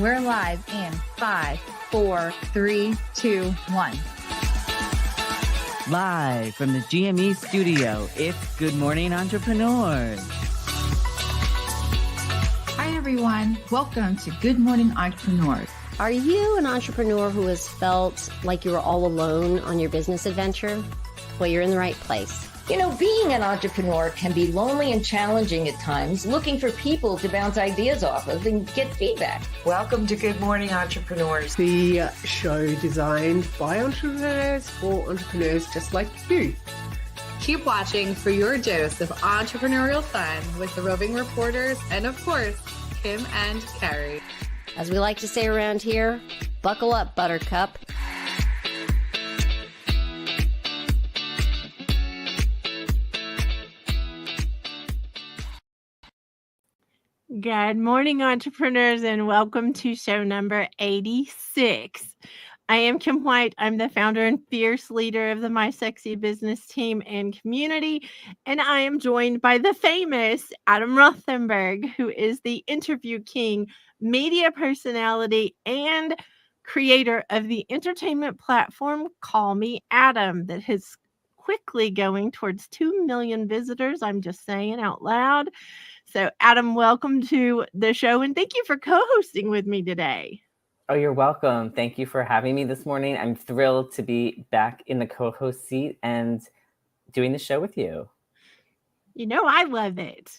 We're live in 5, 4, 3, 2, 1. Live from the GME studio, it's Good Morning Entrepreneurs. Hi, everyone. Welcome to Good Morning Entrepreneurs. Are you an entrepreneur who has felt like you were all alone on your business adventure? Well, you're in the right place. You know, being an entrepreneur can be lonely and challenging at times, looking for people to bounce ideas off of and get feedback. Welcome to Good Morning Entrepreneurs, the show designed by entrepreneurs for entrepreneurs just like you. Keep watching for your dose of entrepreneurial fun with the Roving Reporters and, of course, Kim and Carrie. As we like to say around here, buckle up, Buttercup. Good morning, entrepreneurs, and welcome to show number 86. I am Kim White. I'm the founder and fierce leader of the My Sexy Business team and community, and I am joined by the famous Adam Rothenberg, who is the interview king, media personality, and creator of the entertainment platform Call Me Adam that is quickly going towards 2 million visitors. I'm just saying out loud. So, Adam, welcome to the show, and thank you for co-hosting with me today. Oh, you're welcome. Thank you for having me this morning. I'm thrilled to be back in the co-host seat and doing the show with you. You know, I love it.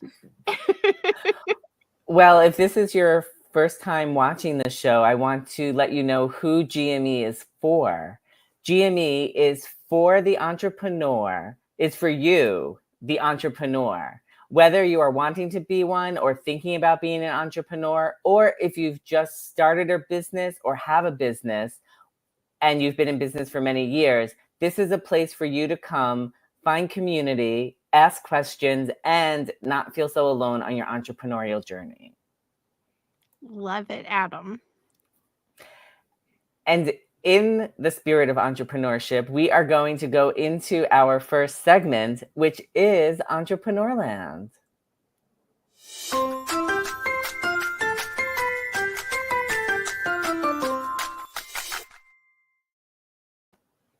Well, if this is your first time watching the show, I want to let you know who GME is for. GME is for the entrepreneur. It's for you, the entrepreneur. Whether you are wanting to be one or thinking about being an entrepreneur, or if you've just started a business or have a business and you've been in business for many years, this is a place for you to come, find community, ask questions, and not feel so alone on your entrepreneurial journey. Love it, Adam. And in the spirit of entrepreneurship, we are going to go into our first segment, which is Entrepreneurland.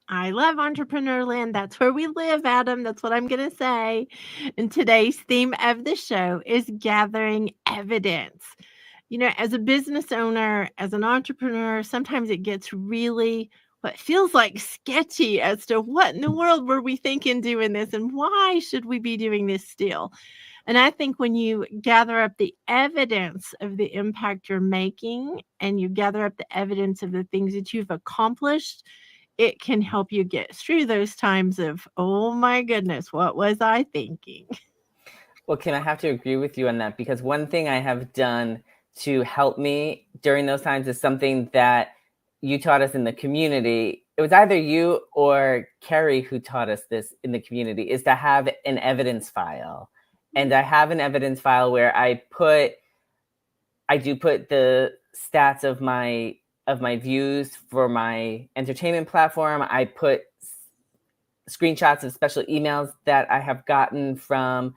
I love Entrepreneurland. That's where we live, Adam. That's what I'm going to say. And today's theme of the show is gathering evidence. You know, as a business owner, as an entrepreneur, sometimes it gets really what feels like sketchy as to what in the world were we thinking doing this and why should we be doing this still? And I think when you gather up the evidence of the impact you're making and you gather up the evidence of the things that you've accomplished, it can help you get through those times of, oh my goodness, what was I thinking? Well, Kim, I have to agree with you on that, because one thing I have done to help me during those times is something that you taught us in the community. It was either you or Carrie who taught us this in the community, is to have an evidence file. And I have an evidence file where I do put the stats of my views for my entertainment platform. I put screenshots of special emails that I have gotten from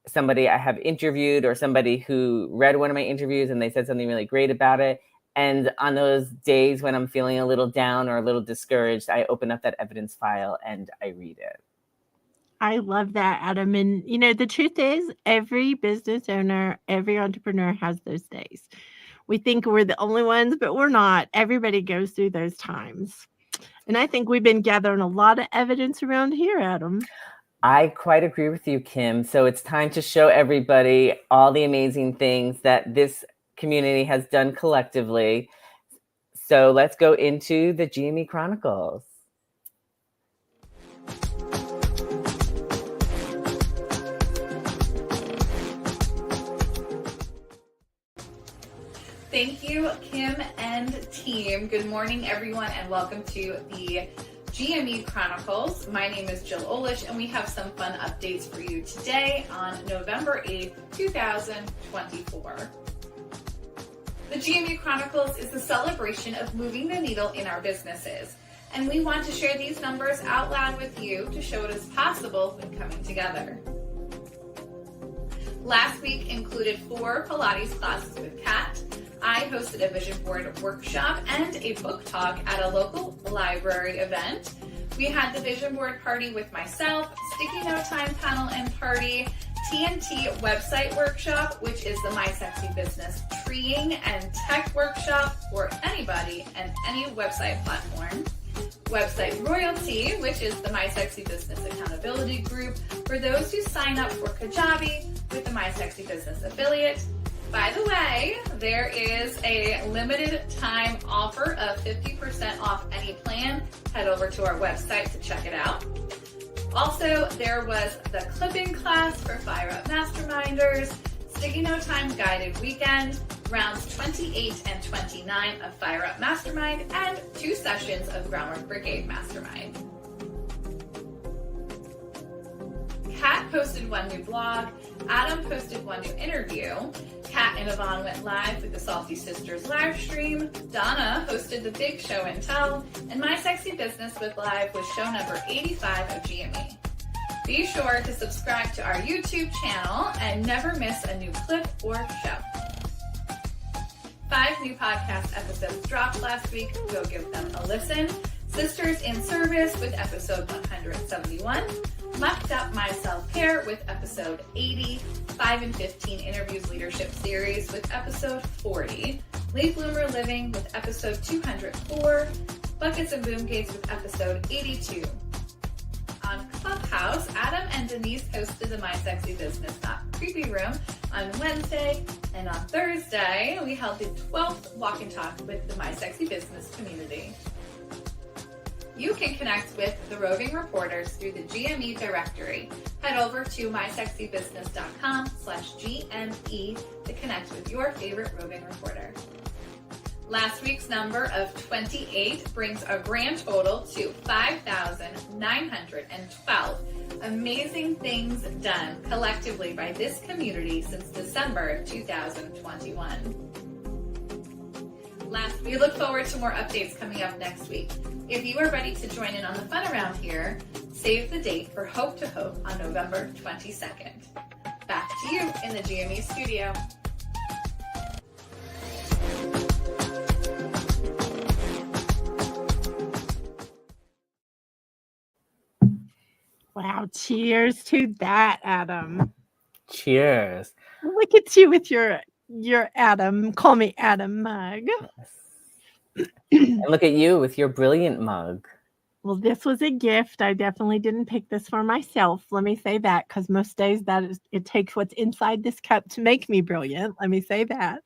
somebody I have interviewed or somebody who read one of my interviews and they said something really great about it. And on those days when I'm feeling a little down or a little discouraged, I open up that evidence file and I read it. I love that, Adam. And, you know, the truth is every business owner, every entrepreneur has those days. We think we're the only ones, but we're not. Everybody goes through those times. And I think we've been gathering a lot of evidence around here, Adam. I quite agree with you, Kim. So it's time to show everybody all the amazing things that this community has done collectively. So let's go into the GME Chronicles. Thank you, Kim and team. Good morning, everyone, and welcome to the GME Chronicles. My name is Jill Olish, and we have some fun updates for you today on November 8th, 2024. The GME Chronicles is the celebration of moving the needle in our businesses, and we want to share these numbers out loud with you to show what is possible when coming together. Last week included 4 Pilates classes with Kat. I hosted a vision board workshop and a book talk at a local library event. We had the vision board party with myself, Sticky Note Time panel and party, TNT website workshop, which is the My Sexy Business treeing and tech workshop for anybody and any website platform. Website Royalty, which is the My Sexy Business accountability group for those who sign up for Kajabi with the My Sexy Business affiliate. By the way, there is a limited time offer of 50% off any plan. Head over to our website to check it out. Also, there was the clipping class for Fire Up Masterminders, Sticky Note Time guided weekend, rounds 28 and 29 of Fire Up Mastermind, and 2 sessions of Groundwork Brigade Mastermind. Kat posted 1 new blog, Adam posted 1 new interview, Kat and Yvonne went live with the Salty Sisters live stream, Donna hosted the Big Show and Tell, and My Sexy Business with Live was show number 85 of GME. Be sure to subscribe to our YouTube channel and never miss a new clip or show. 5 new podcast episodes dropped last week. Go give them a listen. Sisters in Service with episode 171. Mucked Up My Self-Care with episode 80. 5 and 15 Interviews Leadership Series with episode 40. Late Bloomer Living with episode 204. Buckets and Boom Gates with episode 82. On Clubhouse, Adam and Denise hosted the My Sexy Business Not Creepy Room on Wednesday, and on Thursday, we held the 12th Walk and Talk with the My Sexy Business community. You can connect with the Roving Reporters through the GME directory. Head over to mysexybusiness.com/GME to connect with your favorite roving reporter. Last week's number of 28 brings a grand total to 5,912 amazing things done collectively by this community since December of 2021. We look forward to more updates coming up next week. If you are ready to join in on the fun around here, save the date for Hope to Hope on November 22nd. Back to you in the GME studio. Wow, cheers to that, Adam. Cheers. Look at you with your Adam, call me Adam mug. And look at you with your brilliant mug. Well, this was a gift. I definitely didn't pick this for myself. Let me say that, because most days it takes what's inside this cup to make me brilliant. Let me say that.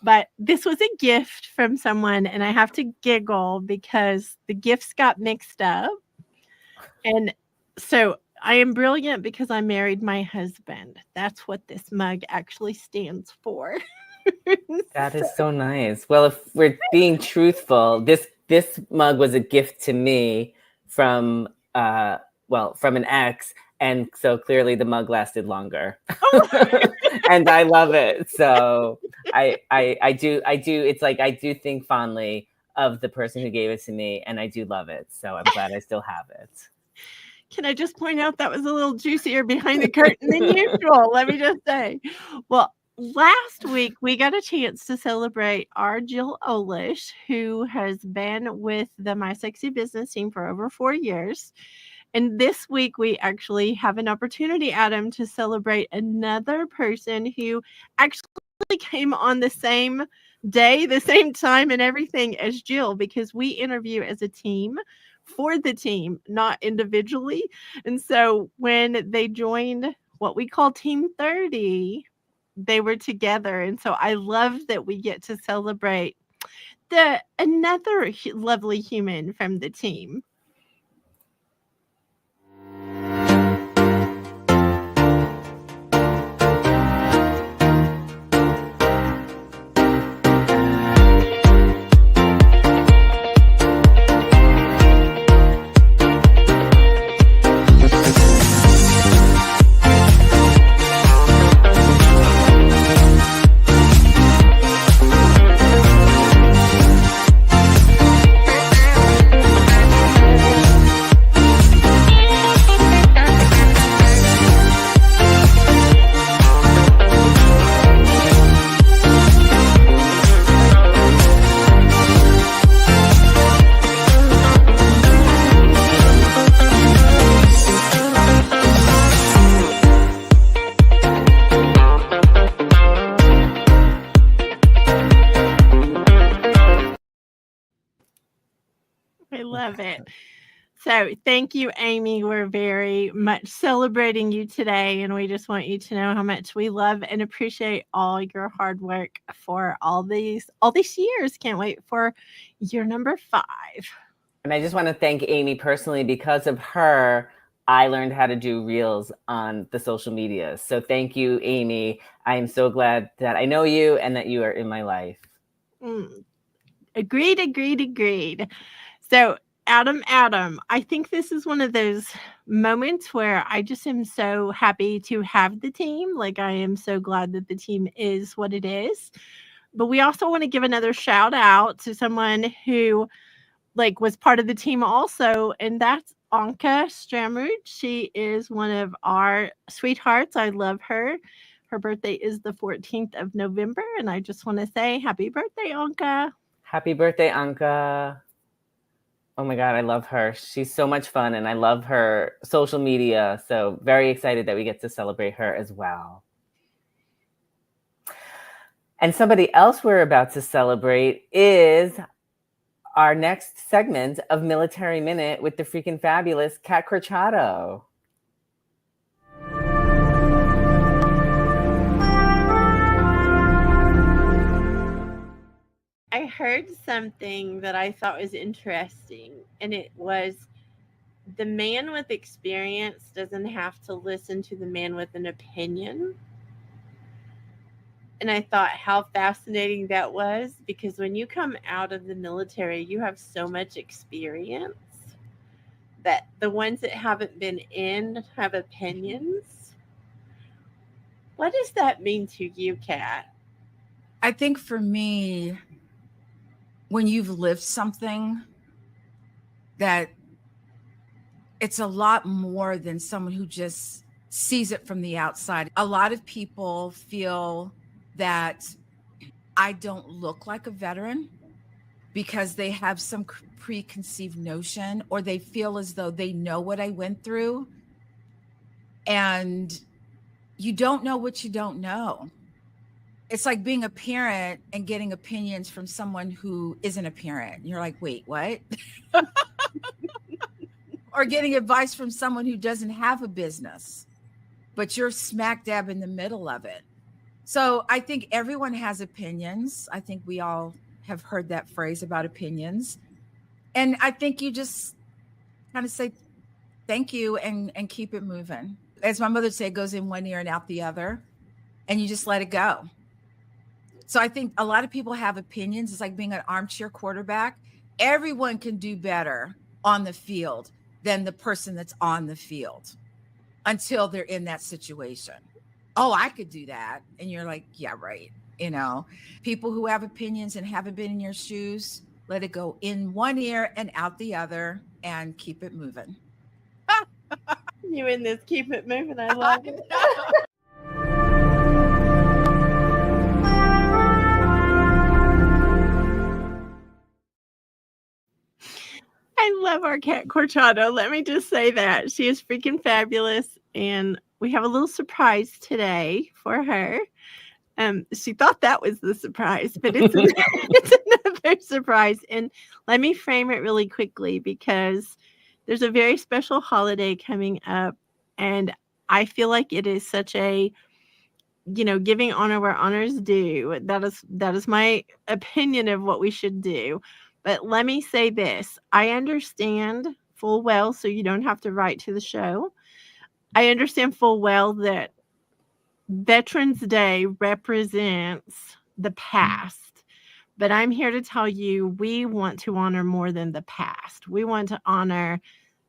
But this was a gift from someone, and I have to giggle because the gifts got mixed up. And so I am brilliant because I married my husband. That's what this mug actually stands for. That is so nice. Well, if we're being truthful, this mug was a gift to me from an ex, and so clearly the mug lasted longer. And I love it. So I do. It's like I do think fondly of the person who gave it to me, and I do love it. So I'm glad I still have it. Can I just point out that was a little juicier behind the curtain than usual? Let me just say. Well, last week we got a chance to celebrate our Jill Olish, who has been with the My Sexy Business team for over 4 years. And this week we actually have an opportunity, Adam, to celebrate another person who actually came on the same day, the same time and everything as Jill, because we interview as a team for the team, not individually. And so when they joined what we call Team 30, they were together. And so I love that we get to celebrate another lovely human from the team. love it. So thank you, Amy. We're very much celebrating you today, and we just want you to know how much we love and appreciate all your hard work for all these years. Can't wait for year number 5. And I just want to thank Amy personally. Because of her, I learned how to do reels on the social media. So thank you, Amy. I am so glad that I know you and that you are in my life. Agreed. So Adam, I think this is one of those moments where I just am so happy to have the team. Like, I am so glad that the team is what it is. But we also want to give another shout out to someone who was part of the team also, and that's Anka Stramrud. She is one of our sweethearts. I love her. Her birthday is the 14th of November, and I just want to say happy birthday, Anka. Happy birthday, Anka. Oh my God, I love her. She's so much fun, and I love her social media. So very excited that we get to celebrate her as well. And somebody else we're about to celebrate is our next segment of Military Minute with the freaking fabulous Kat Corchado. I heard something that I thought was interesting, and it was the man with experience doesn't have to listen to the man with an opinion. And I thought how fascinating that was, because when you come out of the military, you have so much experience that the ones that haven't been in have opinions. What does that mean to you, Kat? I think for me, when you've lived something, that it's a lot more than someone who just sees it from the outside. A lot of people feel that I don't look like a veteran because they have some preconceived notion, or they feel as though they know what I went through. And you don't know what you don't know. It's like being a parent and getting opinions from someone who isn't a parent. You're like, wait, what? Or getting advice from someone who doesn't have a business, but you're smack dab in the middle of it. So I think everyone has opinions. I think we all have heard that phrase about opinions. And I think you just kind of say thank you and keep it moving. As my mother said, it goes in one ear and out the other, and you just let it go. So I think a lot of people have opinions. It's like being an armchair quarterback. Everyone can do better on the field than the person that's on the field until they're in that situation. Oh, I could do that. And you're like, yeah, right. You know, people who have opinions and haven't been in your shoes, let it go in one ear and out the other and keep it moving. You in this, keep it moving. I love it. I love our Kat Corchado. Let me just say that. She is freaking fabulous. And we have a little surprise today for her. She thought that was the surprise, but it's another surprise. And let me frame it really quickly, because there's a very special holiday coming up. And I feel like it is such a, giving honor where honors due. That is my opinion of what we should do. But let me say this. I understand full well, so you don't have to write to the show. I understand full well that Veterans Day represents the past. But I'm here to tell you, we want to honor more than the past. We want to honor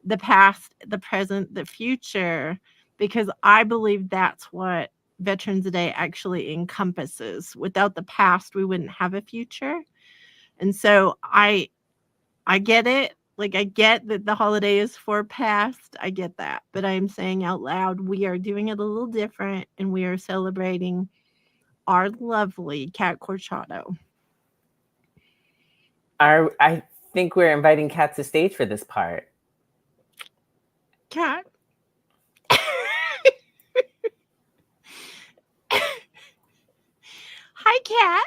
the past, the present, the future, because I believe that's what Veterans Day actually encompasses. Without the past, we wouldn't have a future. And so I get it. Like, I get that the holiday is for past. I get that. But I'm saying out loud, we are doing it a little different, and we are celebrating our lovely Kat Corchado. I think we're inviting Kat to stage for this part. Kat. Hi, Kat.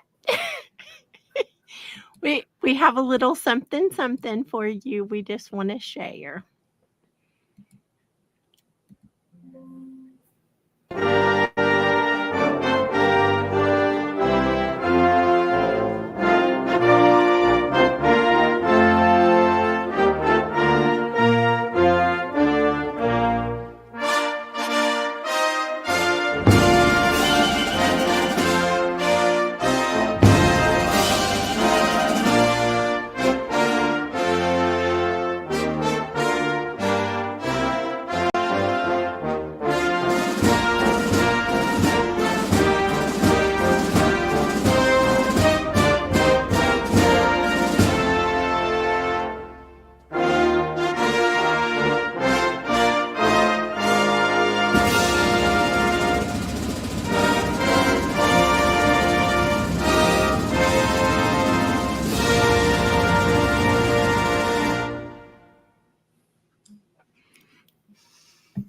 We we have a little something for you we just want to share.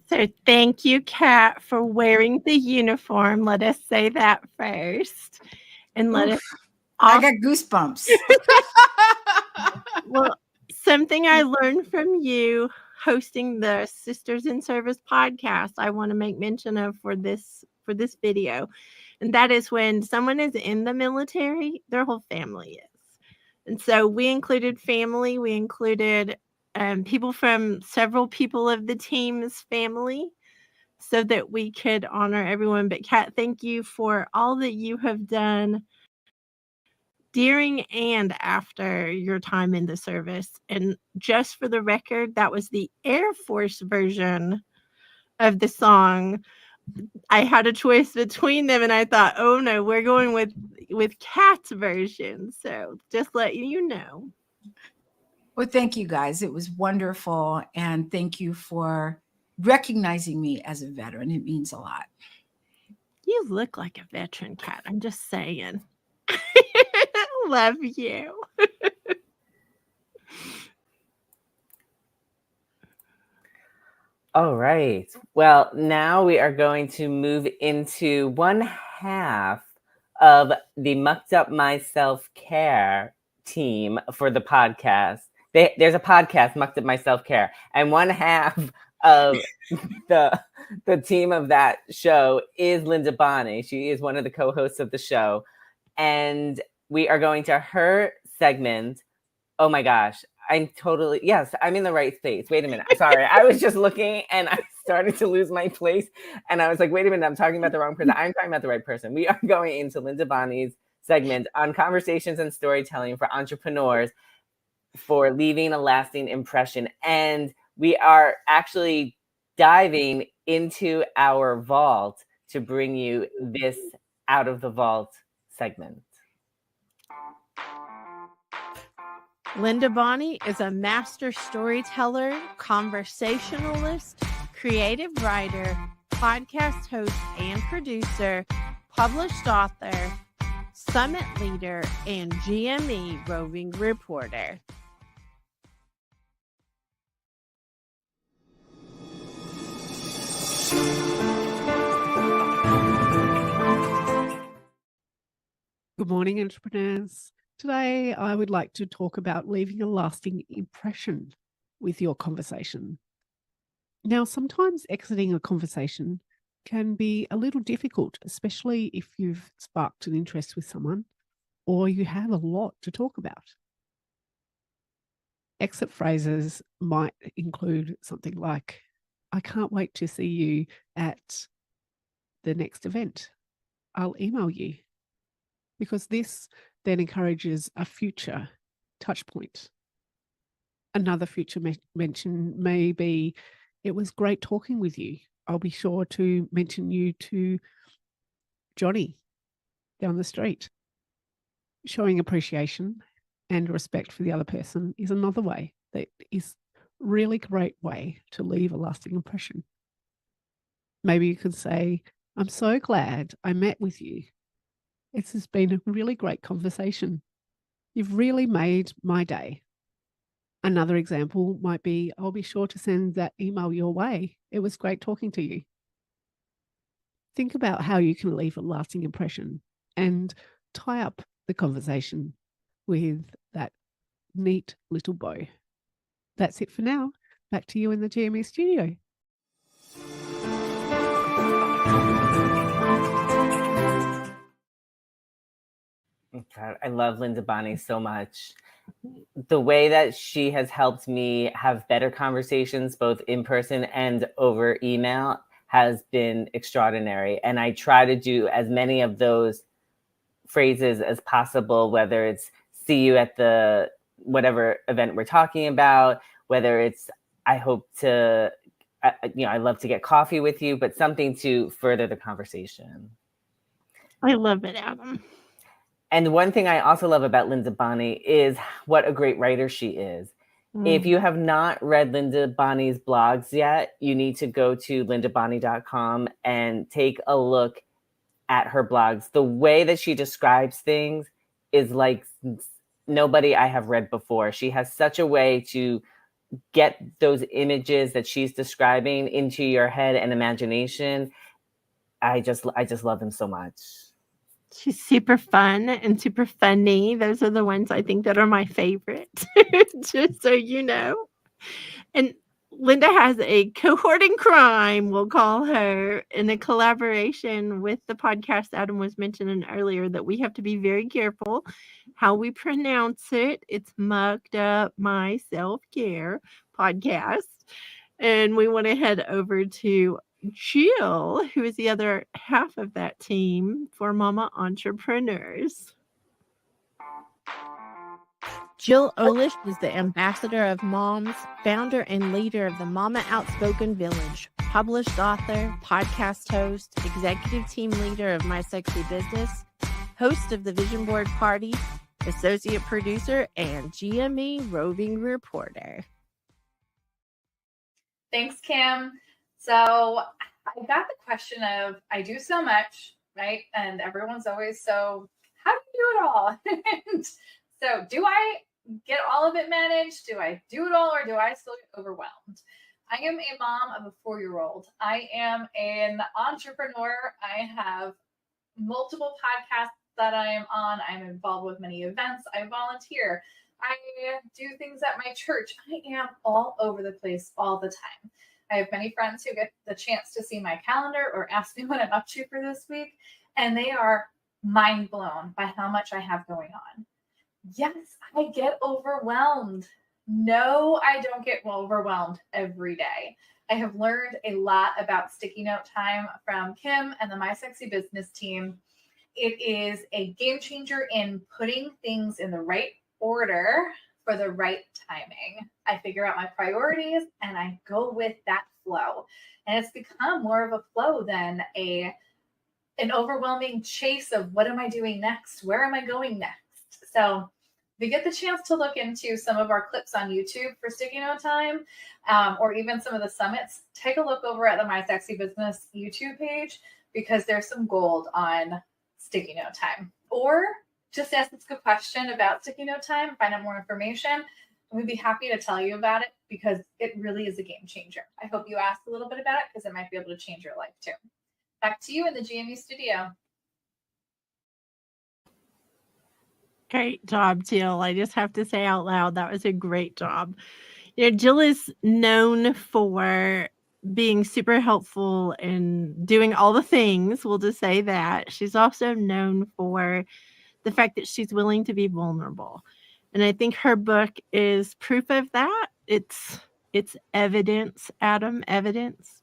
So thank you, Kat, for wearing the uniform. Let us say that first. And let us I got goosebumps. Well, something I learned from you hosting the Sisters in Service podcast, I want to make mention of for this video. And that is when someone is in the military, their whole family is. And so we included family, we included people from several people of the team's family so that we could honor everyone. But Kat, thank you for all that you have done during and after your time in the service. And just for the record, that was the Air Force version of the song. I had a choice between them and I thought, oh no, we're going with Kat's version. So just let you know. Well, thank you guys. It was wonderful. And thank you for recognizing me as a veteran. It means a lot. You look like a veteran, Kat. I'm just saying. Love you. All right. Well, now we are going to move into one half of the Mucked Up My Self-Care team for the podcast. There's a podcast, Mucked Up My Self-Care, and one half of the team of that show is Linda Bonney. She is one of the co-hosts of the show, and we are going to her segment. Oh my gosh. I'm in the right space. Wait a minute. Sorry. I was just looking and I started to lose my place. And I was like, wait a minute, I'm talking about the wrong person. I'm talking about the right person. We are going into Linda Bonney's segment on conversations and storytelling for entrepreneurs for leaving a lasting impression. And we are actually diving into our vault to bring you this Out of the Vault segment. Linda Bonney is a master storyteller, conversationalist, creative writer, podcast host and producer, published author, summit leader, and GME roving reporter. Good morning, entrepreneurs. Today, I would like to talk about leaving a lasting impression with your conversation. Now, sometimes exiting a conversation can be a little difficult, especially if you've sparked an interest with someone or you have a lot to talk about. Exit phrases might include something like, I can't wait to see you at the next event. I'll email you. Because this then encourages a future touch point. Another future mention may be, it was great talking with you. I'll be sure to mention you to Johnny down the street. Showing appreciation and respect for the other person is another way that is really great way to leave a lasting impression. Maybe you could say, I'm so glad I met with you. This has been a really great conversation. You've really made my day. Another example might be, I'll be sure to send that email your way. It was great talking to you. Think about how you can leave a lasting impression and tie up the conversation with that neat little bow. That's it for now. Back to you in the GME studio. God, I love Linda Bonney so much. The way that she has helped me have better conversations, both in person and over email, has been extraordinary. And I try to do as many of those phrases as possible, whether it's see you at the whatever event we're talking about, whether it's I hope to, I love to get coffee with you, but something to further the conversation. I love it, Adam. And one thing I also love about Linda Bonney is what a great writer she is. If you have not read Linda Bonney's blogs yet, you need to go to lindabonney.com and take a look at her blogs. The way that she describes things is like nobody I have read before. She has such a way to get those images that she's describing into your head and imagination. I just love them so much. She's super fun and super funny. Those are the ones I think that are my favorite, just so you know. And Linda has a cohort in crime, we'll call her, in a collaboration with the podcast Adam was mentioning earlier that we have to be very careful how we pronounce it. It's Mugged Up My Self-Care podcast. And we want to head over to Jill, who is the other half of that team for Mama Entrepreneurs. Jill Olish is the ambassador of moms, founder and leader of the Mama Outspoken Village, published author, podcast host, executive team leader of My Sexy Business, host of the Vision Board Party, associate producer, and GME roving reporter. Thanks, Kim. So I got the question of, I do so much, right? And everyone's always so, how do you do it all? And so do I get all of it managed? Do I do it all, or do I still get overwhelmed? I am a mom of a 4-year-old. I am an entrepreneur. I have multiple podcasts that I am on. I'm involved with many events. I volunteer. I do things at my church. I am all over the place all the time. I have many friends who get the chance to see my calendar or ask me what I'm up to for this week, and they are mind blown by how much I have going on. Yes, I get overwhelmed. No, I don't get overwhelmed every day. I have learned a lot about sticky note time from Kim and the My Sexy Business team. It is a game changer in putting things in the right order for the right timing. I figure out my priorities and I go with that flow. And it's become more of a flow than an overwhelming chase of what am I doing next? Where am I going next? So if you get the chance to look into some of our clips on YouTube for Sticky Note Time, or even some of the summits, take a look over at the My Sexy Business YouTube page, because there's some gold on Sticky Note Time. Or just ask us a question about Sticky Note Time, find out more information, and we'd be happy to tell you about it, because it really is a game changer. I hope you asked a little bit about it, because it might be able to change your life too. Back to you in the GME studio. Great job, Jill. I just have to say out loud, that was a great job. You know, Jill is known for being super helpful and doing all the things. We'll just say that. She's also known for the fact that she's willing to be vulnerable. And I think her book is proof of that. It's evidence, Adam, evidence.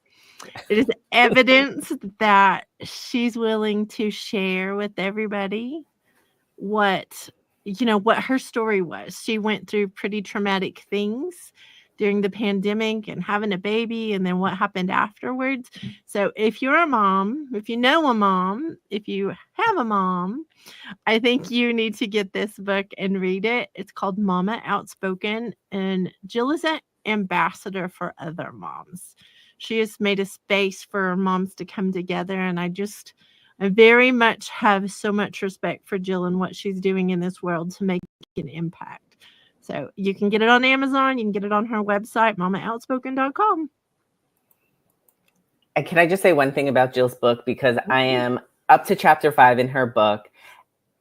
It is evidence that she's willing to share with everybody what her story was. She went through pretty traumatic things during the pandemic and having a baby, and then what happened afterwards. So if you're a mom, if you know a mom, if you have a mom, I think you need to get this book and read it. It's called Mama Outspoken, and Jill is an ambassador for other moms. She has made a space for moms to come together, and I very much have so much respect for Jill and what she's doing in this world to make an impact. So you can get it on Amazon. You can get it on her website, mamaoutspoken.com. And can I just say one thing about Jill's book? Because I am up to chapter 5 in her book.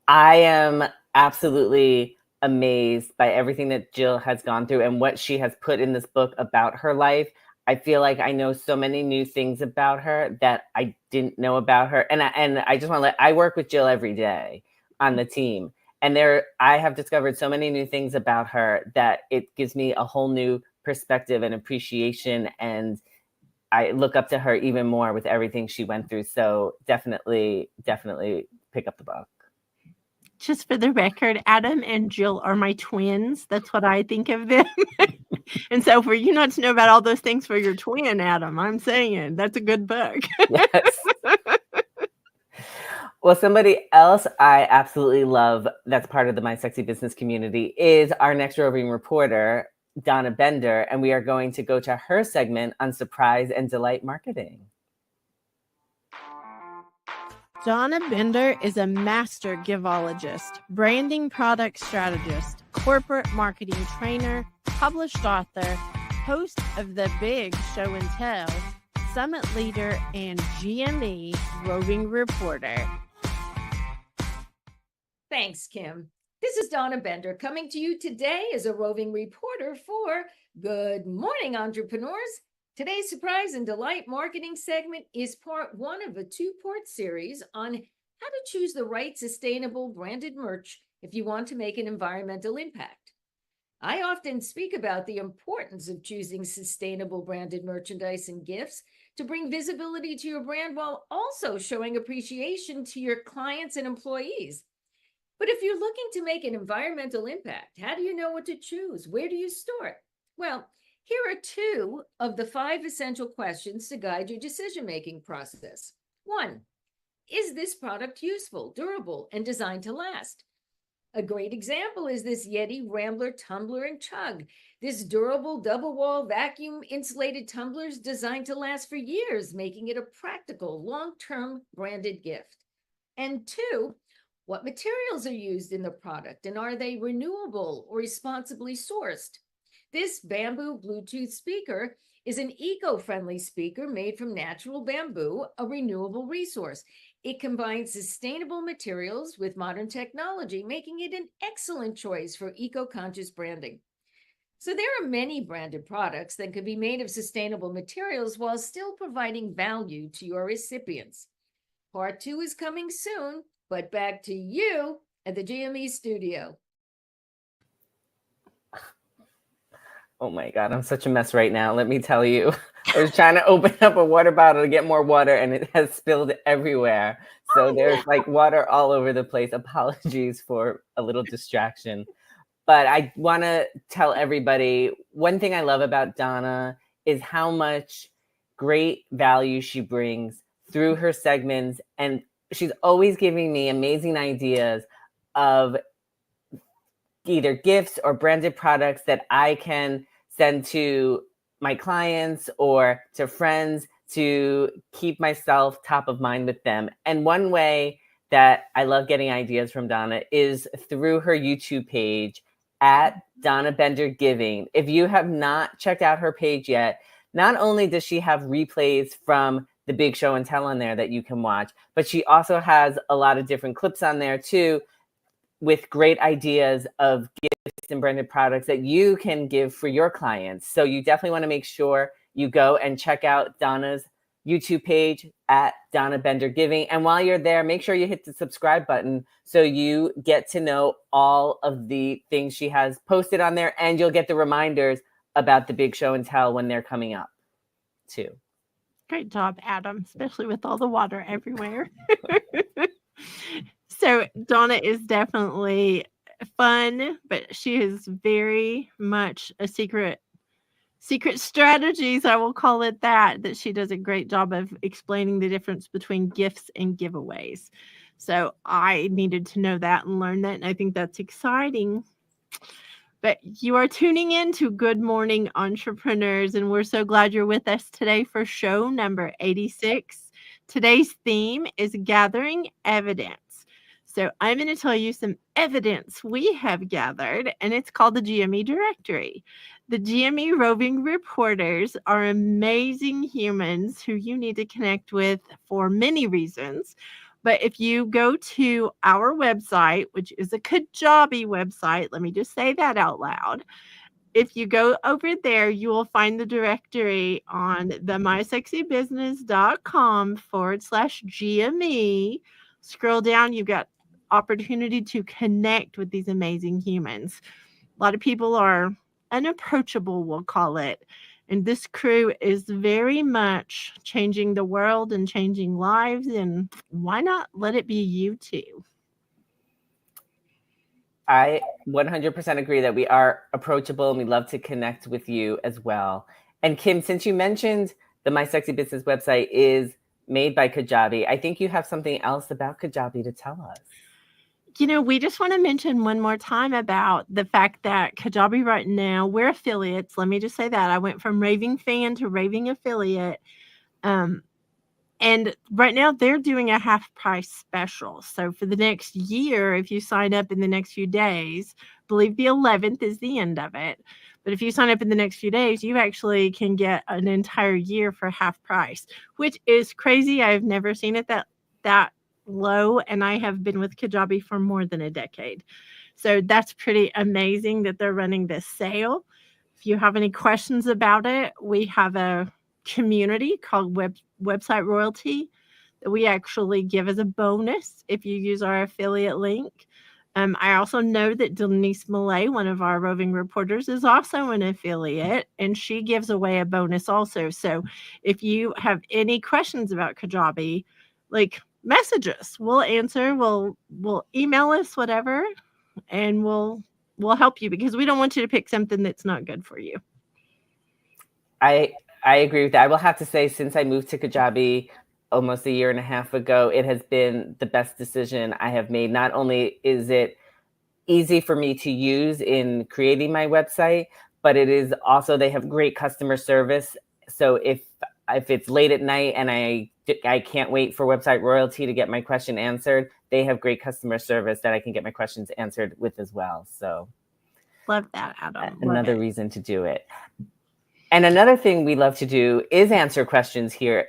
I am absolutely amazed by everything that Jill has gone through and what she has put in this book about her life. I feel like I know so many new things about her that I didn't know about her. And I just want to I work with Jill every day on the team. And I have discovered so many new things about her that it gives me a whole new perspective and appreciation. And I look up to her even more with everything she went through. So definitely pick up the book. Just for the record, Adam and Jill are my twins. That's what I think of them. And so for you not to know about all those things for your twin, Adam, I'm saying that's a good book. Yes. Well, somebody else I absolutely love that's part of the My Sexy Business community is our next roving reporter, Donna Bender, and we are going to go to her segment on surprise and delight marketing. Donna Bender is a master givologist, branding product strategist, corporate marketing trainer, published author, host of The Big Show and Tell, summit leader, and GME roving reporter. Thanks, Kim. This is Donna Bender coming to you today as a roving reporter for Good Morning Entrepreneurs. Today's surprise and delight marketing segment is part one of a two-part series on how to choose the right sustainable branded merch if you want to make an environmental impact. I often speak about the importance of choosing sustainable branded merchandise and gifts to bring visibility to your brand while also showing appreciation to your clients and employees. But if you're looking to make an environmental impact, how do you know what to choose? Where do you start? Well, here are two of the 5 essential questions to guide your decision-making process. 1, is this product useful, durable, and designed to last? A great example is this Yeti Rambler Tumbler and Chug. This durable double-wall vacuum insulated tumbler is designed to last for years, making it a practical, long-term branded gift. And 2, what materials are used in the product, and are they renewable or responsibly sourced? This bamboo Bluetooth speaker is an eco-friendly speaker made from natural bamboo, a renewable resource. It combines sustainable materials with modern technology, making it an excellent choice for eco-conscious branding. So there are many branded products that can be made of sustainable materials while still providing value to your recipients. Part 2 is coming soon, but back to you at the GME studio. Oh my God, I'm such a mess right now. Let me tell you. I was trying to open up a water bottle to get more water and it has spilled everywhere. So there's like water all over the place. Apologies for a little distraction. But I want to tell everybody, one thing I love about Donna is how much great value she brings through her segments. And she's always giving me amazing ideas of either gifts or branded products that I can send to my clients or to friends to keep myself top of mind with them. And one way that I love getting ideas from Donna is through her YouTube page at Donna Bender Giving. If you have not checked out her page yet, not only does she have replays from the Big Show and Tell on there that you can watch, but she also has a lot of different clips on there too, with great ideas of gifts and branded products that you can give for your clients. So you definitely want to make sure you go and check out Donna's YouTube page at Donna Bender Giving. And while you're there, make sure you hit the subscribe button so you get to know all of the things she has posted on there, and you'll get the reminders about the Big Show and Tell when they're coming up too. Great job, Adam, especially with all the water everywhere. So Donna is definitely fun, but she is very much a secret strategies, I will call it that she does a great job of explaining the difference between gifts and giveaways. So I needed to know that and learn that, and I think that's exciting. But you are tuning in to Good Morning Entrepreneurs, and we're so glad you're with us today for show number 86. Today's theme is gathering evidence. So I'm going to tell you some evidence we have gathered, and it's called the GME Directory. The GME Roving Reporters are amazing humans who you need to connect with for many reasons. But if you go to our website, which is a Kajabi website, let me just say that out loud. If you go over there, you will find the directory on the mysexybusiness.com/GME. Scroll down, you've got opportunity to connect with these amazing humans. A lot of people are unapproachable, we'll call it. And this crew is very much changing the world and changing lives. And why not let it be you too? I 100% agree that we are approachable and we love to connect with you as well. And Kim, since you mentioned the My Sexy Business website is made by Kajabi, I think you have something else about Kajabi to tell us. We just want to mention one more time about the fact that Kajabi right now, we're affiliates. Let me just say that. I went from raving fan to raving affiliate. And right now they're doing a half price special. So for the next year, if you sign up in the next few days, I believe the 11th is the end of it. But if you sign up in the next few days, you actually can get an entire year for half price, which is crazy. I've never seen it that low. And I have been with Kajabi for more than a decade. So that's pretty amazing that they're running this sale. If you have any questions about it, we have a community called Website Royalty that we actually give as a bonus if you use our affiliate link. I also know that Denise Millay, one of our roving reporters, is also an affiliate, and she gives away a bonus also. So if you have any questions about Kajabi, message us. We'll answer. We'll email us, whatever, and we'll help you because we don't want you to pick something that's not good for you. I agree with that. I will have to say, since I moved to Kajabi almost a year and a half ago, it has been the best decision I have made. Not only is it easy for me to use in creating my website, but it is also, they have great customer service. So if it's late at night and I can't wait for Website Royalty to get my question answered, they have great customer service that I can get my questions answered with as well. So love that, Adam. Another reason to do it. And another thing we love to do is answer questions here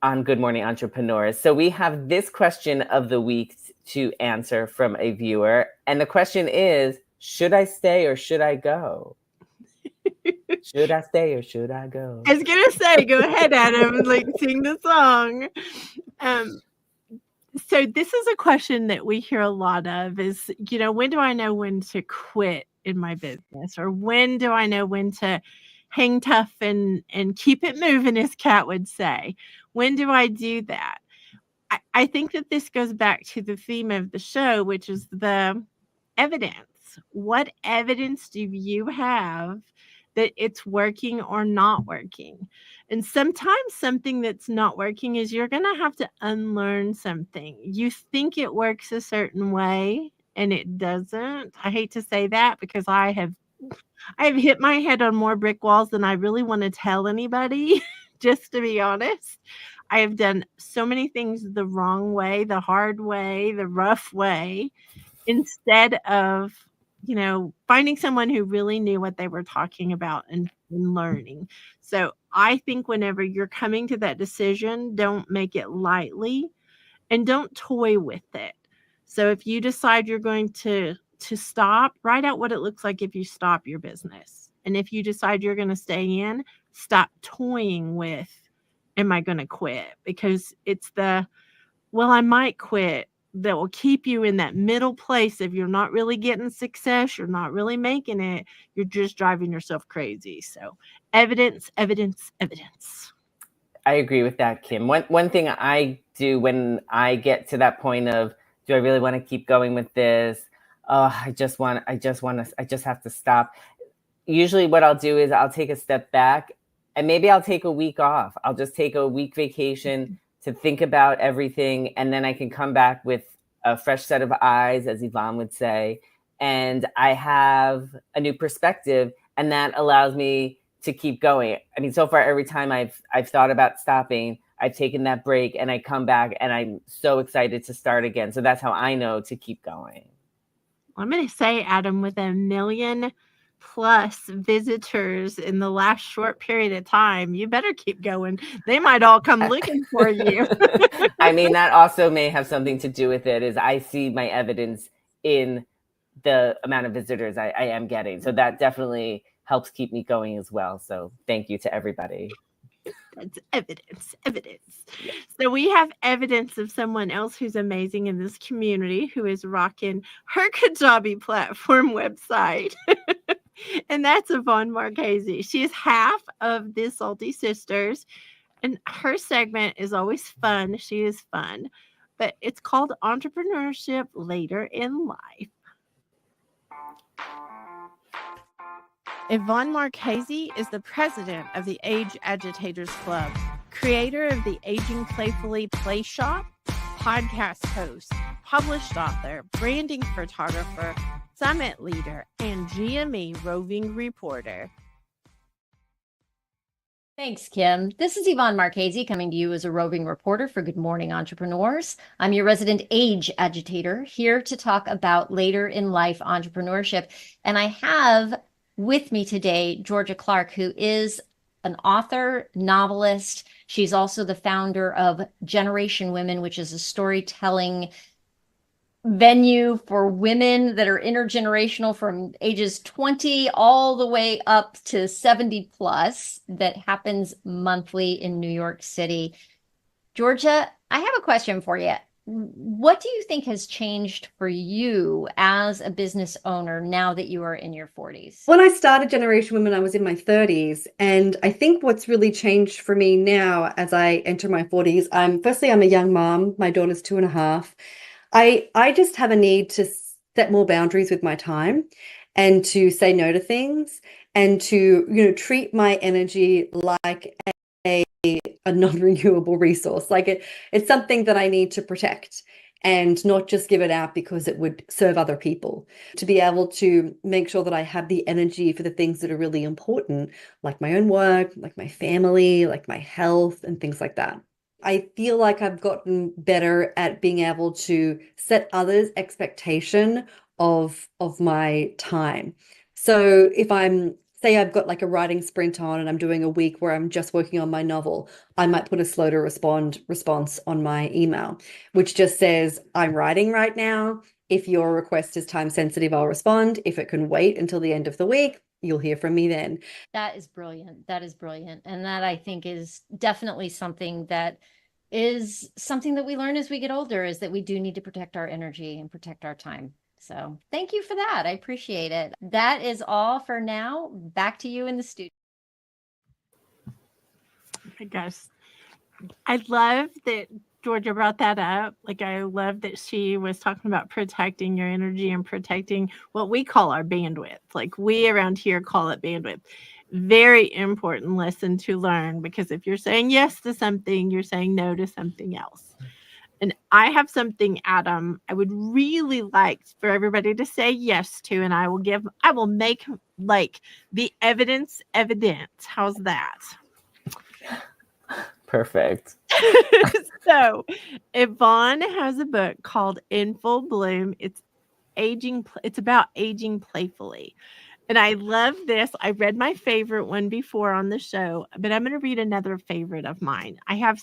on Good Morning Entrepreneurs. So we have this question of the week to answer from a viewer. And the question is, should I stay or should I go? Should I stay or should I go? I was going to say, go ahead, Adam, sing the song. So this is a question that we hear a lot of is, when do I know when to quit in my business? Or when do I know when to hang tough and keep it moving, as Kat would say? When do I do that? I think that this goes back to the theme of the show, which is the evidence. What evidence do you have that it's working or not working? And sometimes something that's not working is you're going to have to unlearn something. You think it works a certain way and it doesn't. I hate to say that because I have hit my head on more brick walls than I really want to tell anybody, just to be honest. I have done so many things the wrong way, the hard way, the rough way, instead of, finding someone who really knew what they were talking about and learning. So I think whenever you're coming to that decision, don't make it lightly and don't toy with it. So if you decide you're going to stop, write out what it looks like if you stop your business. And if you decide you're going to stay in, stop toying with, am I going to quit? Because it's I might quit that will keep you in that middle place. If you're not really getting success, you're not really making it, you're just driving yourself crazy. So evidence, evidence, evidence. I agree with that, Kim. One thing I do when I get to that point of, do I really want to keep going with this? Oh, I just have to stop. Usually what I'll do is I'll take a step back and maybe I'll take a week off. I'll just take a week vacation to think about everything. And then I can come back with a fresh set of eyes, as Yvonne would say. And I have a new perspective, and that allows me to keep going. I mean, so far, every time I've thought about stopping, I've taken that break and I come back and I'm so excited to start again. So that's how I know to keep going. I'm going to say, Adam, with a million plus visitors in the last short period of time, you better keep going. They might all come looking for you. I mean, that also may have something to do with it, is I see my evidence in the amount of visitors I am getting. So that definitely helps keep me going as well. So thank you to everybody. That's evidence. So we have evidence of someone else who's amazing in this community who is rocking her Kajabi platform website. And that's Yvonne Marchese. She is half of the Salty Sisters, and her segment is always fun. She is fun, but it's called Entrepreneurship Later in Life. Yvonne Marchese is the president of the Age Agitators Club, creator of the Aging Playfully Play Shop, podcast host, published author, branding photographer, summit leader, and GME roving reporter. Thanks, Kim. This is Yvonne Marchese coming to you as a roving reporter for Good Morning Entrepreneurs. I'm your resident age agitator here to talk about later in life entrepreneurship. And I have with me today Georgia Clark, who is an author, novelist. She's also the founder of Generation Women, which is a storytelling venue for women that are intergenerational from ages 20 all the way up to 70 plus, that happens monthly in New York City. Georgia, I have a question for you. What do you think has changed for you as a business owner now that you are in your 40s? When I started Generation Women, I was in my 30s. And I think what's really changed for me now as I enter my 40s, firstly, I'm a young mom. My daughter's 2.5. I just have a need to set more boundaries with my time and to say no to things and to, treat my energy like a non-renewable resource. Like it's something that I need to protect and not just give it out because it would serve other people. To be able to make sure that I have the energy for the things that are really important, like my own work, like my family, like my health and things like that. I feel like I've gotten better at being able to set others' expectation of my time. So if say I've got like a writing sprint on and I'm doing a week where I'm just working on my novel, I might put a slow to respond response on my email, which just says, I'm writing right now. If your request is time sensitive, I'll respond. If it can wait until the end of the week, you'll hear from me then. That is brilliant. That is brilliant. And that, I think, is definitely something that we learn as we get older, is that we do need to protect our energy and protect our time. So thank you for that. I appreciate it. That is all for now. Back to you in the studio. I guess I love that Georgia brought that up. Like, I love that she was talking about protecting your energy and protecting what we call our bandwidth. Like, we around here call it bandwidth. Very important lesson to learn, because if you're saying yes to something, you're saying no to something else. And I have something, Adam, I would really like for everybody to say yes to, and I will make like the evidence evident. How's that? Perfect. So Yvonne has a book called In Full Bloom. It's about aging playfully. And I love this. I read my favorite one before on the show, but I'm going to read another favorite of mine. I have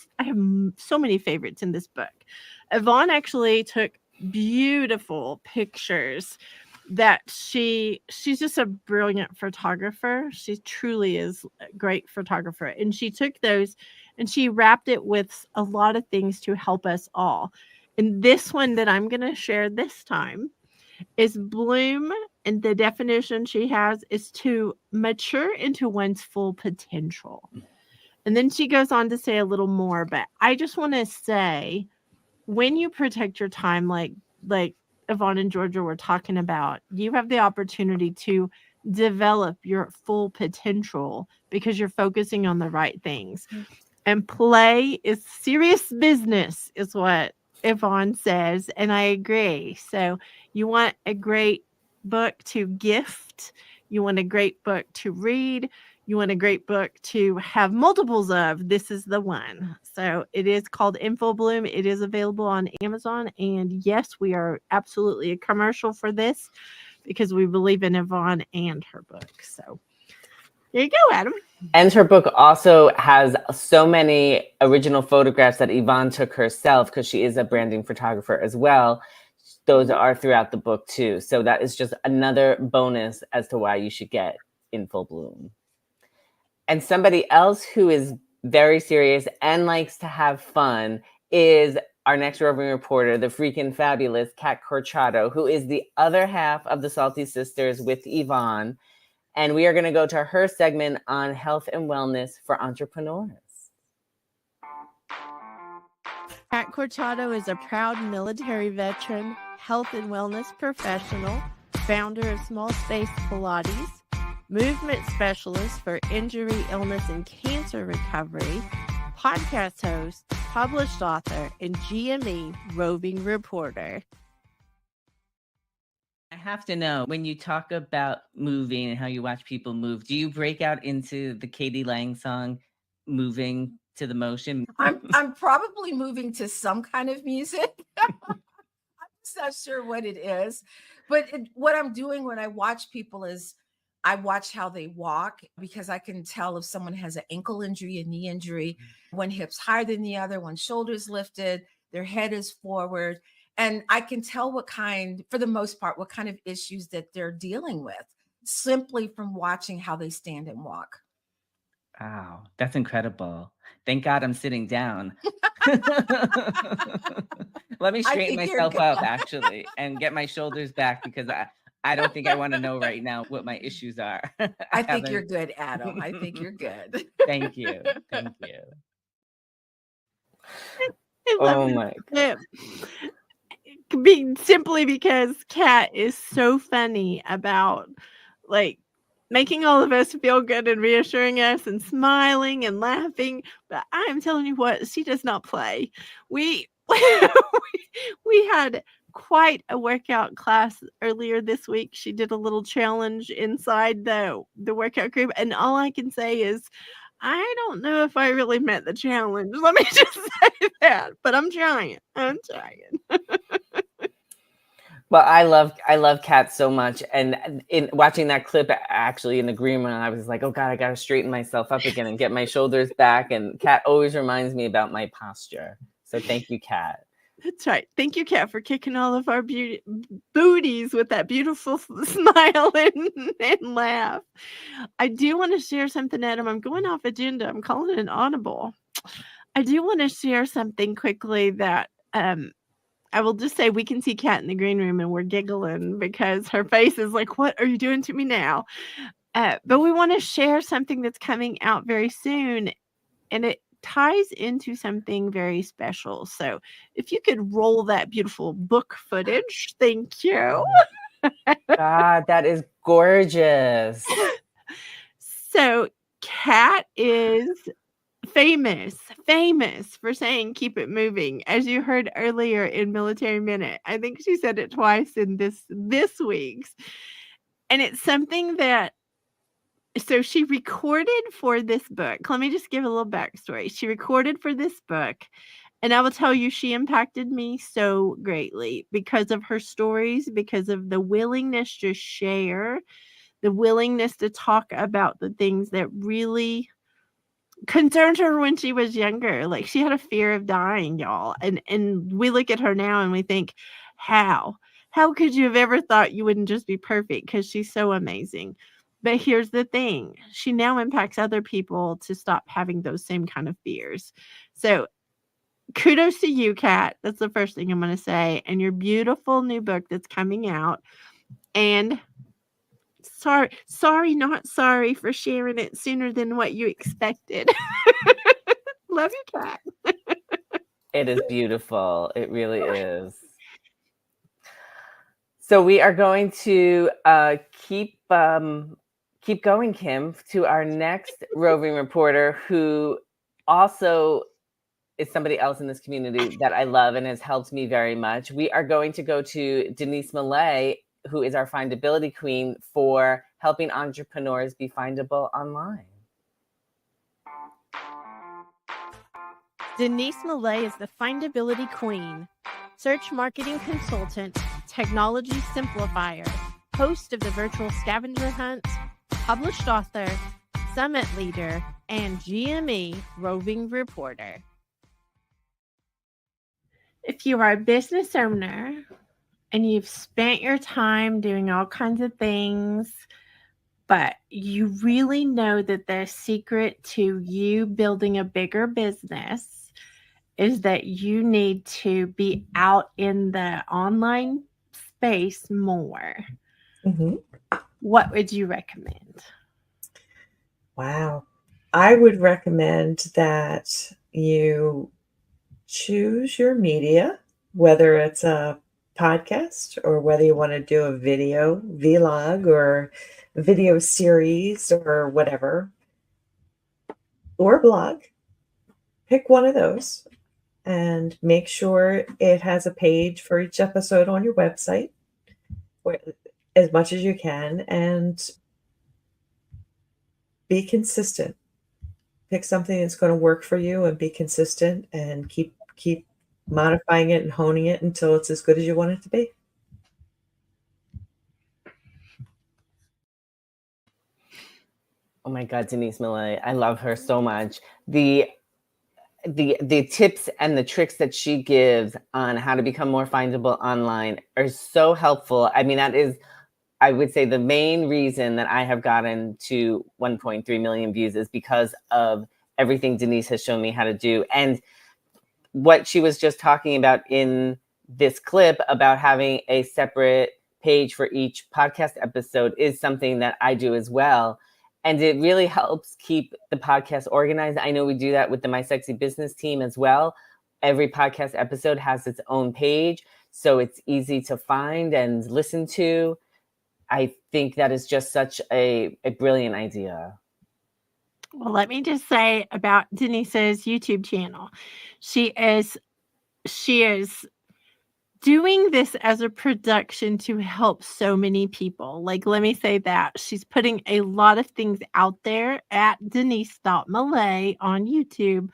so many favorites in this book. Yvonne actually took beautiful pictures that she's just a brilliant photographer. She truly is a great photographer. And she took those and she wrapped it with a lot of things to help us all. And this one that I'm going to share this time is bloom, and the definition she has is to mature into one's full potential. And then she goes on to say a little more, but I just want to say, when you protect your time, like Yvonne and Georgia were talking about, you have the opportunity to develop your full potential because you're focusing on the right things. And play is serious business, is what Yvonne says, and I agree. So you want a great book to gift, you want a great book to read, you want a great book to have multiples of, this is the one. So it is called In Full Bloom. It is available on Amazon. And yes, we are absolutely a commercial for this, because we believe in Yvonne and her book. So there you go, Adam. And her book also has so many original photographs that Yvonne took herself, because she is a branding photographer as well. Those are throughout the book too. So that is just another bonus as to why you should get In Full Bloom. And somebody else who is very serious and likes to have fun is our next roving reporter, the freaking fabulous Kat Corchado, who is the other half of the Salty Sisters with Yvonne. And we are going to go to her segment on health and wellness for entrepreneurs. Kat Corchado is a proud military veteran, health and wellness professional, founder of Small Space Pilates, movement specialist for injury, illness, and cancer recovery, podcast host, published author, and GME roving reporter. I have to know, when you talk about moving and how you watch people move, do you break out into the Katie Lang song, Moving to the Motion? I'm probably moving to some kind of music. I'm just not sure what it is. But what I'm doing when I watch people is I watch how they walk, because I can tell if someone has an ankle injury, a knee injury, one hip's higher than the other, one shoulder's lifted, their head is forward. And I can tell for the most part, what kind of issues that they're dealing with simply from watching how they stand and walk. Wow, that's incredible. Thank God I'm sitting down. Let me straighten myself up, actually, and get my shoulders back, because I don't think I want to know right now what my issues are. I think you're good, Adam. I think you're good. Thank you. Thank you. Oh my God. Simply because Kat is so funny about making all of us feel good and reassuring us and smiling and laughing. But I'm telling you what, she does not play. We had quite a workout class earlier this week. She did a little challenge inside the workout group, and all I can say is, I don't know if I really met the challenge. Let me just say that, but I'm trying. Well, I love Kat so much. And in watching that clip, actually in agreement, I was like, oh God, I got to straighten myself up again and get my shoulders back. And Kat always reminds me about my posture. So thank you, Kat. That's right. Thank you, Kat, for kicking all of our booties with that beautiful smile and laugh. I do want to share something, Adam. I'm going off agenda. I'm calling it an audible. I do want to share something quickly that I will just say we can see Kat in the green room and we're giggling because her face is like, what are you doing to me now? But we want to share something that's coming out very soon, and it ties into something very special. So if you could roll that beautiful book footage, thank you. God, that is gorgeous. So Kat is famous for saying keep it moving, as you heard earlier in Military Minute. I think she said it twice in this week's, and it's something that, so she recorded for this book. Let me just give a little backstory. She recorded for this book, and I will tell you, she impacted me so greatly because of her stories, because of the willingness to share, the willingness to talk about the things that really concerned her when she was younger. Like, she had a fear of dying, y'all. And we look at her now and we think, how could you have ever thought you wouldn't just be perfect? Because she's so amazing. But here's the thing. She now impacts other people to stop having those same kind of fears. So kudos to you, Kat. That's the first thing I'm going to say. And your beautiful new book that's coming out. And sorry, not sorry for sharing it sooner than what you expected. Love you, Kat. It is beautiful. It really is. So we are going to keep going, Kim, to our next roving reporter, who also is somebody else in this community that I love and has helped me very much. We are going to go to Denise Millay, who is our findability queen for helping entrepreneurs be findable online. Denise Millay is the findability queen, search marketing consultant, technology simplifier, host of the Virtual Scavenger Hunt, published author, summit leader, and GME roving reporter. If you are a business owner and you've spent your time doing all kinds of things, but you really know that the secret to you building a bigger business is that you need to be out in the online space more, what would you recommend? Wow. I would recommend that you choose your media, whether it's a podcast or whether you want to do a video vlog or video series or whatever, or blog. Pick one of those and make sure it has a page for each episode on your website, as much as you can, and be consistent. Pick something that's going to work for you and be consistent, and keep modifying it and honing it until it's as good as you want it to be. Oh my God, Denise Millay, I love her so much. The tips and the tricks that she gives on how to become more findable online are so helpful. I mean, that is, I would say, the main reason that I have gotten to 1.3 million views is because of everything Denise has shown me how to do. And what she was just talking about in this clip about having a separate page for each podcast episode is something that I do as well. And it really helps keep the podcast organized. I know we do that with the My Sexy Business team as well. Every podcast episode has its own page, so it's easy to find and listen to. I think that is just such a brilliant idea. Well, let me just say about Denise's YouTube channel. She is doing this as a production to help so many people. Like, let me say that. She's putting a lot of things out there at Denise.Millay on YouTube.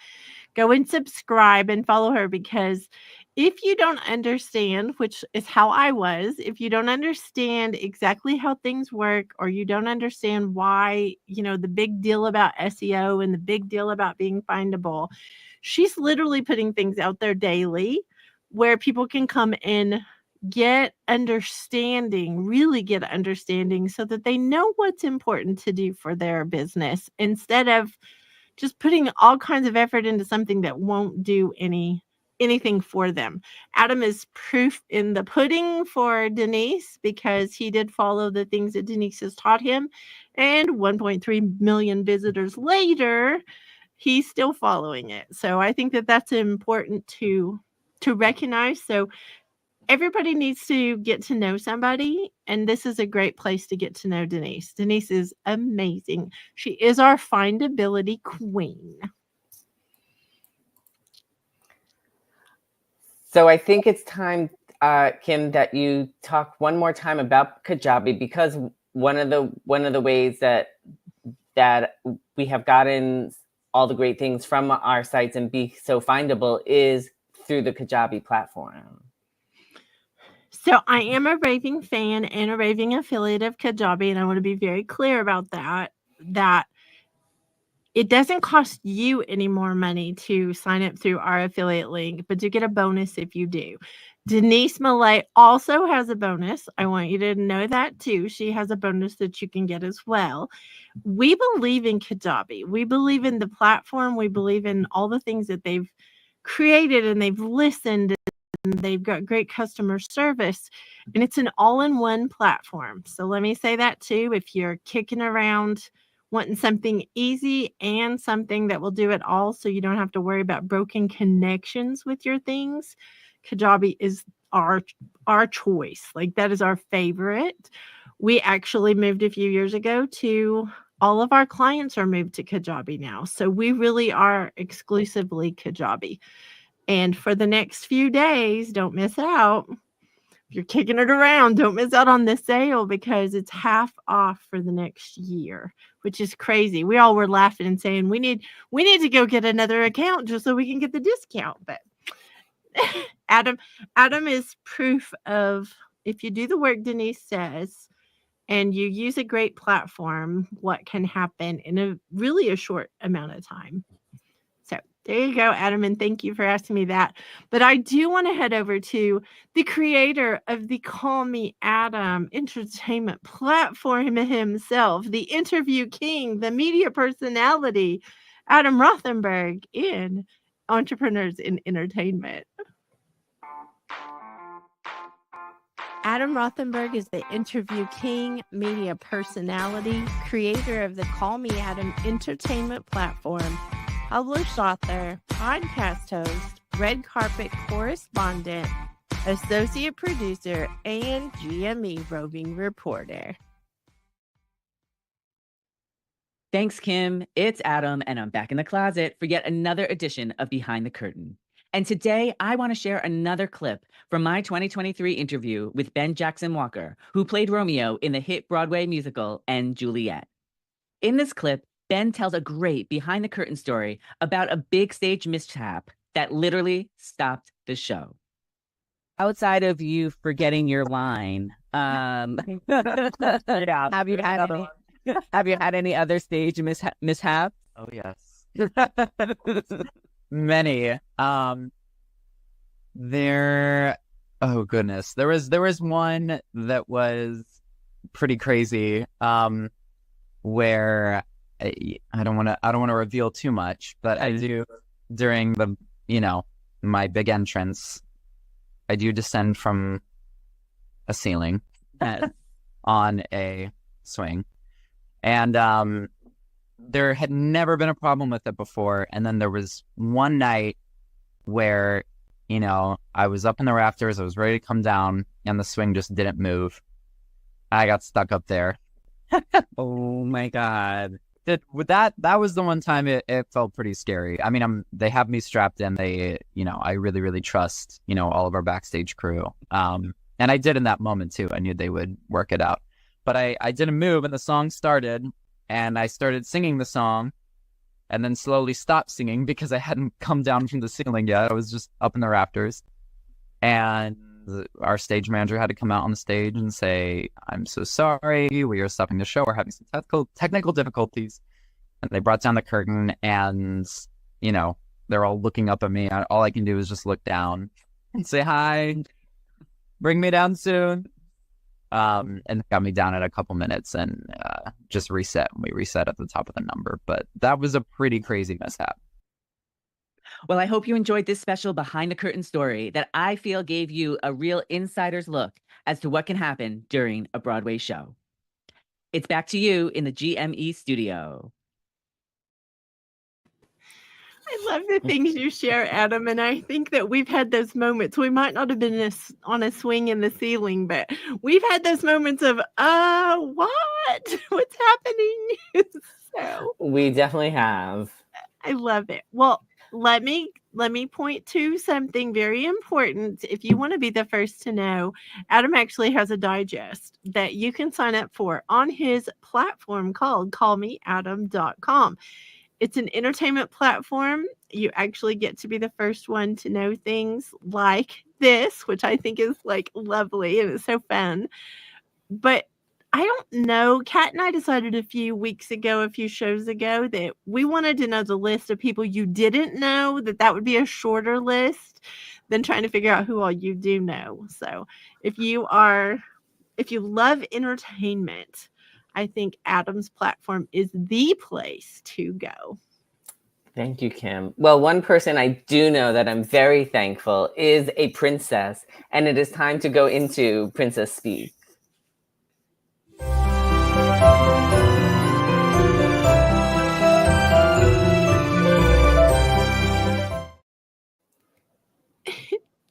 Go and subscribe and follow her, because if you don't understand, which is how I was, if you don't understand exactly how things work, or you don't understand why, the big deal about SEO and the big deal about being findable, she's literally putting things out there daily where people can come and get understanding, really get understanding, so that they know what's important to do for their business, instead of just putting all kinds of effort into something that won't do anything for them. Adam is proof in the pudding for Denise, because he did follow the things that Denise has taught him, and 1.3 million visitors later, he's still following it. So I think that that's important to recognize. So everybody needs to get to know somebody, and this is a great place to get to know Denise. Denise is amazing. She is our findability queen. So I think it's time, Kim, that you talk one more time about Kajabi, because one of the ways that we have gotten all the great things from our sites and be so findable is through the Kajabi platform. So I am a raving fan and a raving affiliate of Kajabi, and I want to be very clear about that it doesn't cost you any more money to sign up through our affiliate link, but you get a bonus if you do. Denise Millay also has a bonus. I want you to know that too. She has a bonus that you can get as well. We believe in Kajabi. We believe in the platform. We believe in all the things that they've created, and they've listened, and they've got great customer service, and it's an all-in-one platform. So let me say that too. If you're kicking around wanting something easy and something that will do it all, so you don't have to worry about broken connections with your things, Kajabi is our choice. Like, that is our favorite. We actually moved a few years ago to all of our clients are moved to Kajabi now. So we really are exclusively Kajabi. And for the next few days, don't miss out. If you're kicking it around, don't miss out on the sale, because it's half off for the next year, which is crazy. We all were laughing and saying we need to go get another account just so we can get the discount. But Adam is proof of, if you do the work Denise says, and you use a great platform, what can happen in a short amount of time. So there you go, Adam, and thank you for asking me that. But I do want to head over to the creator of the Call Me Adam entertainment platform himself, the interview king, the media personality, Adam Rothenberg in Entrepreneurs in Entertainment. Adam Rothenberg is the interview king, media personality, creator of the Call Me Adam entertainment platform, published author, podcast host, red carpet correspondent, associate producer, and GME roving reporter. Thanks, Kim. It's Adam, and I'm back in the closet for yet another edition of Behind the Curtain. And today, I want to share another clip from my 2023 interview with Ben Jackson Walker, who played Romeo in the hit Broadway musical and Juliet. In this clip, Ben tells a great behind-the-curtain story about a big stage mishap that literally stopped the show. Outside of you forgetting your line, have you had any other stage mishap? Oh, yes. Many. Oh goodness. There was one that was pretty crazy, where I don't want to reveal too much, but I do, during the, my big entrance, I do descend from a ceiling on a swing. And there had never been a problem with it before. And then there was one night where, I was up in the rafters, I was ready to come down, and the swing just didn't move. I got stuck up there. Oh my God. That was the one time it felt pretty scary. I mean, they have me strapped in. They, I really, really trust, all of our backstage crew. And I did in that moment too. I knew they would work it out. But I didn't move, and the song started, and I started singing the song, and then slowly stopped singing because I hadn't come down from the ceiling yet. I was just up in the rafters. And our stage manager had to come out on the stage and say, "I'm so sorry, we are stopping the show. We're having some technical difficulties." And they brought down the curtain, and, they're all looking up at me. All I can do is just look down and say, "Hi, bring me down soon." And got me down in a couple minutes, and just reset. We reset at the top of the number, but that was a pretty crazy mishap. Well, I hope you enjoyed this special behind the curtain story that I feel gave you a real insider's look as to what can happen during a Broadway show. It's back to you in the GME studio. I love the things you share, Adam, and I think that we've had those moments. We might not have been on a swing in the ceiling, but we've had those moments of, what? What's happening? So We definitely have. I love it. Well, let me point to something very important. If you want to be the first to know, Adam actually has a digest that you can sign up for on his platform called callmeadam.com. It's an entertainment platform. You actually get to be the first one to know things like this, which I think is like lovely and it's so fun. But I don't know. Kat and I decided a few shows ago, that we wanted to know the list of people you didn't know, that would be a shorter list than trying to figure out who all you do know. So if you love entertainment, I think Adam's platform is the place to go. Thank you, Kim. Well, one person I do know that I'm very thankful is a princess, and it is time to go into Princess Speak.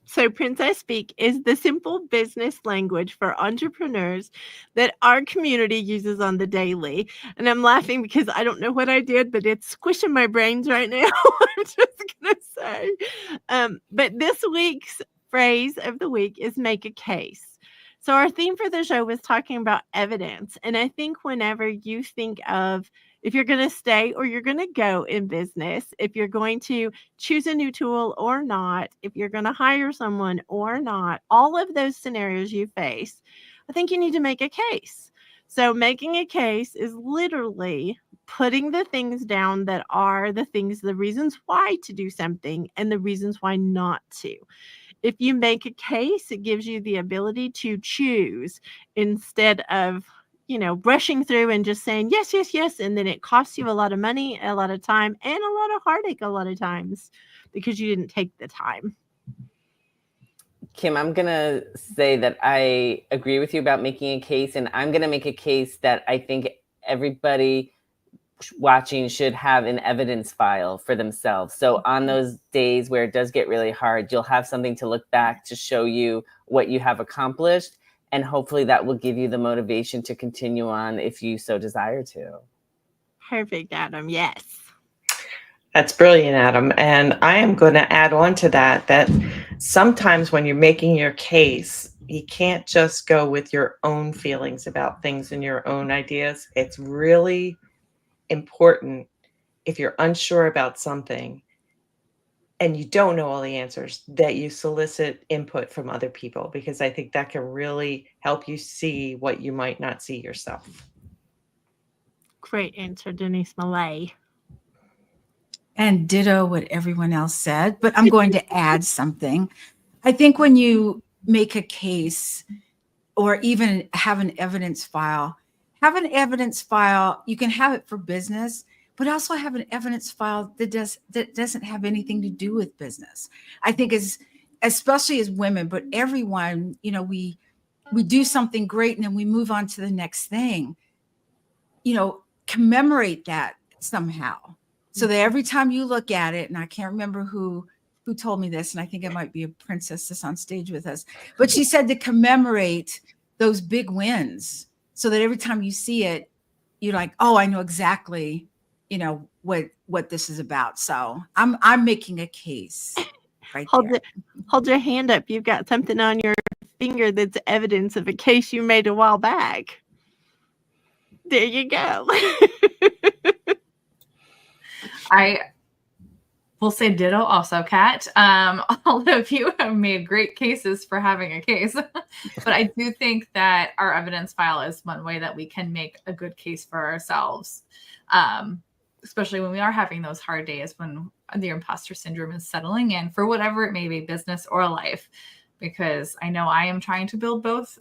So Princess Speak is the simple business language for entrepreneurs that our community uses on the daily. And I'm laughing because I don't know what I did, but it's squishing my brains right now. I'm just going to say. But this week's phrase of the week is make a case. So our theme for the show was talking about evidence. And I think whenever you think of if you're going to stay or you're going to go in business, if you're going to choose a new tool or not, if you're going to hire someone or not, all of those scenarios you face, I think you need to make a case. So making a case is literally putting the things down that are the things, the reasons why to do something and the reasons why not to. If you make a case, it gives you the ability to choose instead of, rushing through and just saying yes, yes, yes. And then it costs you a lot of money, a lot of time, and a lot of heartache a lot of times because you didn't take the time. Kim, I'm going to say that I agree with you about making a case, and I'm going to make a case that I think everybody watching should have an evidence file for themselves. So on those days where it does get really hard, you'll have something to look back to show you what you have accomplished. And hopefully that will give you the motivation to continue on if you so desire to. Perfect, Adam. Yes. That's brilliant, Adam. And I am going to add on to that sometimes when you're making your case, you can't just go with your own feelings about things and your own ideas. It's really important, if you're unsure about something and you don't know all the answers, that you solicit input from other people, because I think that can really help you see what you might not see yourself. Great answer, Denise Millay. And ditto what everyone else said, but I'm going to add something. I think when you make a case or even have an evidence file, you can have it for business, but also have an evidence file that doesn't have anything to do with business. I think especially as women, but everyone, we do something great and then we move on to the next thing. Commemorate that somehow. So that every time you look at it, and I can't remember who told me this, and I think it might be a princess that's on stage with us, but she said to commemorate those big wins so that every time you see it, you're like, oh, I know exactly, what this is about. So I'm making a case right there. Hold your hand up. You've got something on your finger that's evidence of a case you made a while back. There you go. I will say ditto also, Kat. All of you have made great cases for having a case. But I do think that our evidence file is one way that we can make a good case for ourselves, especially when we are having those hard days when the imposter syndrome is settling in for whatever it may be, business or life. Because I know I am trying to build both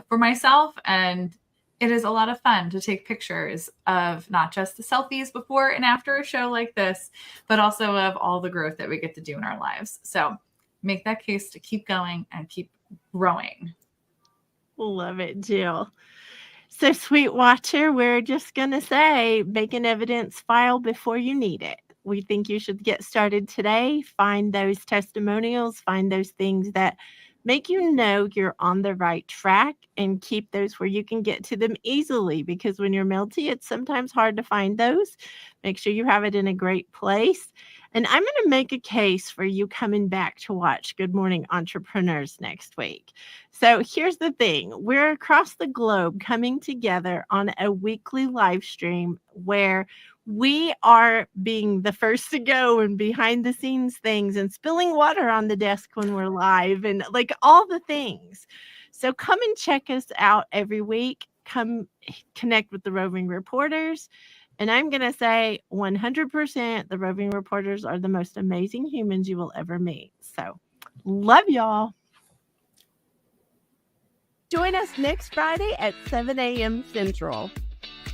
for myself, and it is a lot of fun to take pictures of not just the selfies before and after a show like this, but also of all the growth that we get to do in our lives. So make that case to keep going and keep growing. Love it, Jill. So, Sweetwater, we're just going to say make an evidence file before you need it. We think you should get started today. Find those testimonials, find those things that make you know you're on the right track, and keep those where you can get to them easily, because when you're melty, it's sometimes hard to find those. Make sure you have it in a great place. And I'm going to make a case for you coming back to watch Good Morning Entrepreneurs next week. So here's the thing. We're across the globe coming together on a weekly live stream where we are being the first to go and behind the scenes things and spilling water on the desk when we're live and like all the things. So come and check us out every week. Come connect with the Roving Reporters. And I'm going to say 100% the Roving Reporters are the most amazing humans you will ever meet. So love y'all. Join us next Friday at 7 a.m. Central.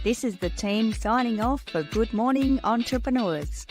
This is the team signing off for Good Morning Entrepreneurs.